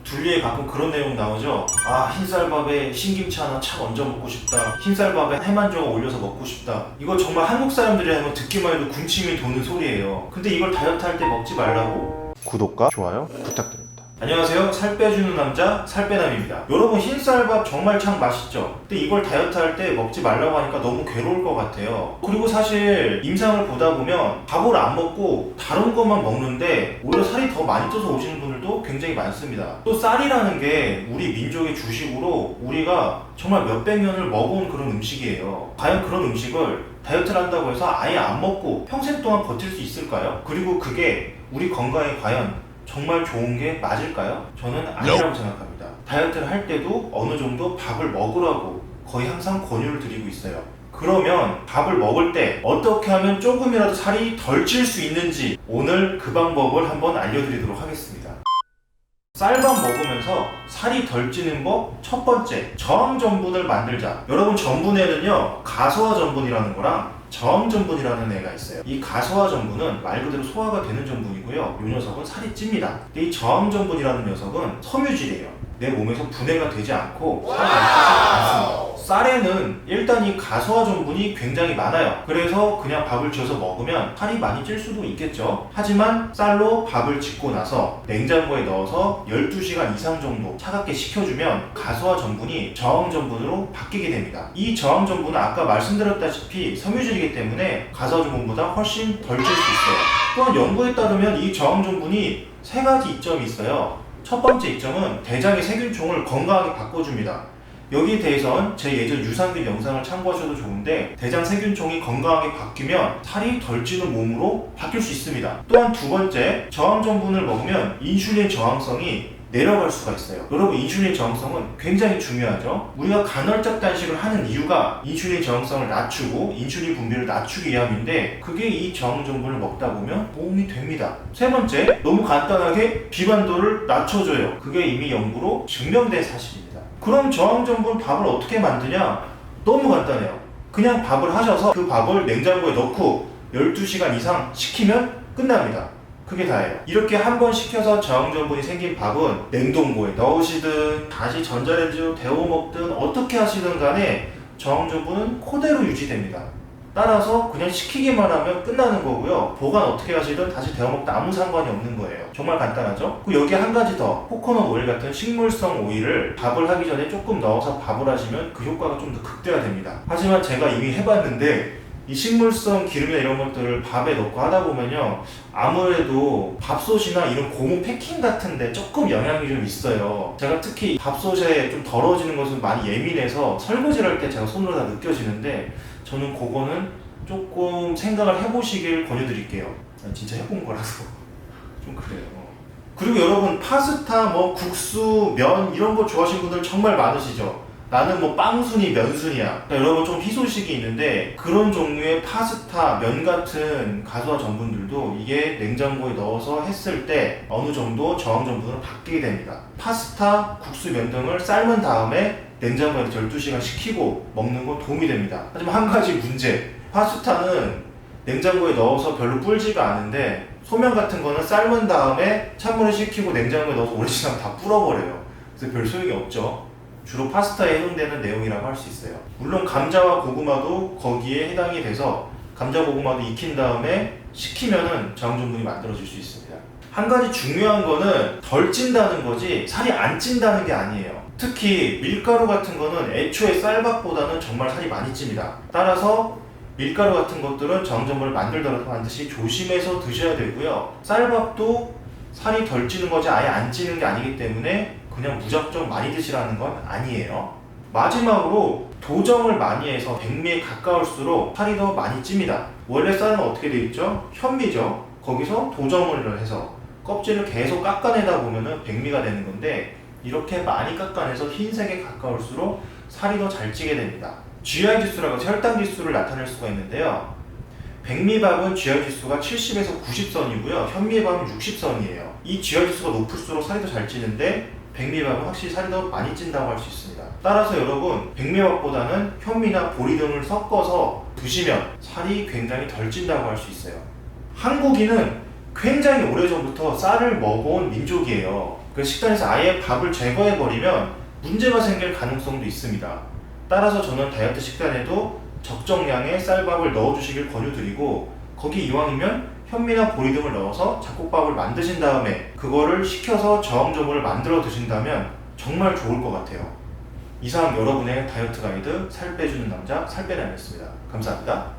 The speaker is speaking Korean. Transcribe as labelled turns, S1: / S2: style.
S1: 둘리에 가끔 그런 내용 나오죠. 아, 흰쌀밥에 신김치 하나 착 얹어 먹고 싶다. 흰쌀밥에 해만조가 올려서 먹고 싶다. 이거 정말 한국 사람들이 하면 듣기만 해도 군침이 도는 소리예요. 근데 이걸 다이어트 할 때 먹지 말라고? 구독과 좋아요 부탁드립니다. 안녕하세요. 살 빼주는 남자 살빼남입니다. 여러분, 흰쌀밥 정말 참 맛있죠? 근데 이걸 다이어트 할 때 먹지 말라고 하니까 너무 괴로울 것 같아요. 그리고 사실 임상을 보다 보면 밥을 안 먹고 다른 것만 먹는데 오히려 살이 더 많이 쪄서 오시는 분들도 굉장히 많습니다. 또 쌀이라는 게 우리 민족의 주식으로 우리가 정말 몇백 년을 먹어온 그런 음식이에요. 과연 그런 음식을 다이어트를 한다고 해서 아예 안 먹고 평생 동안 버틸 수 있을까요? 그리고 그게 우리 건강에 과연 정말 좋은 게 맞을까요? 저는 아니라고 생각합니다. 다이어트를 할 때도 어느 정도 밥을 먹으라고 거의 항상 권유를 드리고 있어요. 그러면 밥을 먹을 때 어떻게 하면 조금이라도 살이 덜 찔 수 있는지 오늘 그 방법을 한번 알려드리도록 하겠습니다. 쌀밥 먹으면서 살이 덜 찌는 법 첫 번째, 저항전분을 만들자. 여러분, 전분에는요 가소화 전분이라는 거랑 저항 전분이라는 애가 있어요. 이 가소화 전분은 말 그대로 소화가 되는 전분이고요, 이 녀석은 살이 찝니다. 근데 이 저항 전분이라는 녀석은 섬유질이에요. 내 몸에서 분해가 되지 않고 살이 많이 찌지 않습니다. 쌀에는 일단 이 가소화 전분이 굉장히 많아요. 그래서 그냥 밥을 지어서 먹으면 살이 많이 찔 수도 있겠죠. 하지만 쌀로 밥을 짓고 나서 냉장고에 넣어서 12시간 이상 정도 차갑게 식혀주면 가소화 전분이 저항 전분으로 바뀌게 됩니다. 이 저항 전분은 아까 말씀드렸다시피 섬유질이기 때문에 가소화 전분보다 훨씬 덜 찔 수 있어요. 또한 연구에 따르면 이 저항 전분이 세 가지 이점이 있어요. 첫 번째 이점은 대장의 세균총을 건강하게 바꿔줍니다. 여기에 대해선 제 예전 유산균 영상을 참고하셔도 좋은데, 대장 세균총이 건강하게 바뀌면 살이 덜 찌는 몸으로 바뀔 수 있습니다. 또한 두 번째, 저항 전분을 먹으면 인슐린 저항성이 내려갈 수가 있어요. 여러분, 인슐린 저항성은 굉장히 중요하죠. 우리가 간헐적 단식을 하는 이유가 인슐린 저항성을 낮추고 인슐린 분비를 낮추기 위함인데, 그게 이 저항 전분을 먹다 보면 도움이 됩니다. 세 번째, 너무 간단하게 비만도를 낮춰줘요. 그게 이미 연구로 증명된 사실입니다. 그럼 저항 전분 밥을 어떻게 만드냐? 너무 간단해요. 그냥 밥을 하셔서 그 밥을 냉장고에 넣고 12시간 이상 식히면 끝납니다. 그게 다예요. 이렇게 한 번 식혀서 저항 전분이 생긴 밥은 냉동고에 넣으시든 다시 전자레인지로 데워 먹든 어떻게 하시든 간에 저항 전분은 그대로 유지됩니다. 따라서 그냥 식히기만 하면 끝나는 거고요. 보관 어떻게 하시든 다시 데워 먹든 아무 상관이 없는 거예요. 정말 간단하죠? 그리고 여기에 한 가지 더, 코코넛 오일 같은 식물성 오일을 밥을 하기 전에 조금 넣어서 밥을 하시면 그 효과가 좀 더 극대화됩니다. 하지만 제가 이미 해봤는데 이 식물성 기름이나 이런 것들을 밥에 넣고 하다 보면요, 아무래도 밥솥이나 이런 고무 패킹 같은데 조금 영향이 좀 있어요. 제가 특히 밥솥에 좀 더러워지는 것은 많이 예민해서 설거지를 할 때 제가 손으로 다 느껴지는데, 저는 그거는 조금 생각을 해보시길 권유드릴게요. 진짜 해본 거라서 좀 그래요. 그리고 여러분, 파스타, 국수, 면 이런 거 좋아하시는 분들 정말 많으시죠? 나는 빵순이, 면순이야. 그러니까 여러분, 좀 희소식이 있는데, 그런 종류의 파스타, 면 같은 가소화 전분들도 이게 냉장고에 넣어서 했을 때 어느 정도 저항 전분으로 바뀌게 됩니다. 파스타, 국수, 면 등을 삶은 다음에 냉장고에 12시간 식히고 먹는 건 도움이 됩니다. 하지만 한 가지 문제, 파스타는 냉장고에 넣어서 별로 불지가 않은데, 소면 같은 거는 삶은 다음에 찬물에 식히고 냉장고에 넣어서 오래 지나면 다 불어버려요. 그래서 별 소용이 없죠. 주로 파스타에 해당되는 내용이라고 할 수 있어요. 물론 감자와 고구마도 거기에 해당이 돼서 감자, 고구마도 익힌 다음에 식히면은 저항 전분이 만들어질 수 있습니다. 한 가지 중요한 거는 덜 찐다는 거지 살이 안 찐다는 게 아니에요. 특히 밀가루 같은 거는 애초에 쌀밥보다는 정말 살이 많이 찝니다. 따라서 밀가루 같은 것들은 저항 전분을 만들더라도 반드시 조심해서 드셔야 되고요. 쌀밥도 살이 덜 찌는 거지 아예 안 찌는 게 아니기 때문에 그냥 무작정 많이 드시라는 건 아니에요. 마지막으로, 도정을 많이 해서 백미에 가까울수록 살이 더 많이 찝니다. 원래 쌀은 어떻게 되어 있죠? 현미죠. 거기서 도정을 해서 껍질을 계속 깎아내다 보면은 백미가 되는 건데, 이렇게 많이 깎아내서 흰색에 가까울수록 살이 더 잘 찌게 됩니다. GI 지수라고 해서 혈당 지수를 나타낼 수가 있는데요, 백미밥은 GI 지수가 70에서 90선이고요 현미밥은 60선이에요. 이 GI 지수가 높을수록 살이 더 잘 찌는데, 백미밥은 확실히 살이 더 많이 찐다고 할 수 있습니다. 따라서 여러분, 백미밥보다는 현미나 보리 등을 섞어서 드시면 살이 굉장히 덜 찐다고 할 수 있어요. 한국인은 굉장히 오래전부터 쌀을 먹어온 민족이에요. 그 식단에서 아예 밥을 제거해버리면 문제가 생길 가능성도 있습니다. 따라서 저는 다이어트 식단에도 적정량의 쌀밥을 넣어주시길 권유드리고, 거기 이왕이면 현미나 보리 등을 넣어서 잡곡밥을 만드신 다음에 그거를 식혀서 저항조물을 만들어 드신다면 정말 좋을 것 같아요. 이상 여러분의 다이어트 가이드 살 빼주는 남자 살빼남이었습니다. 감사합니다.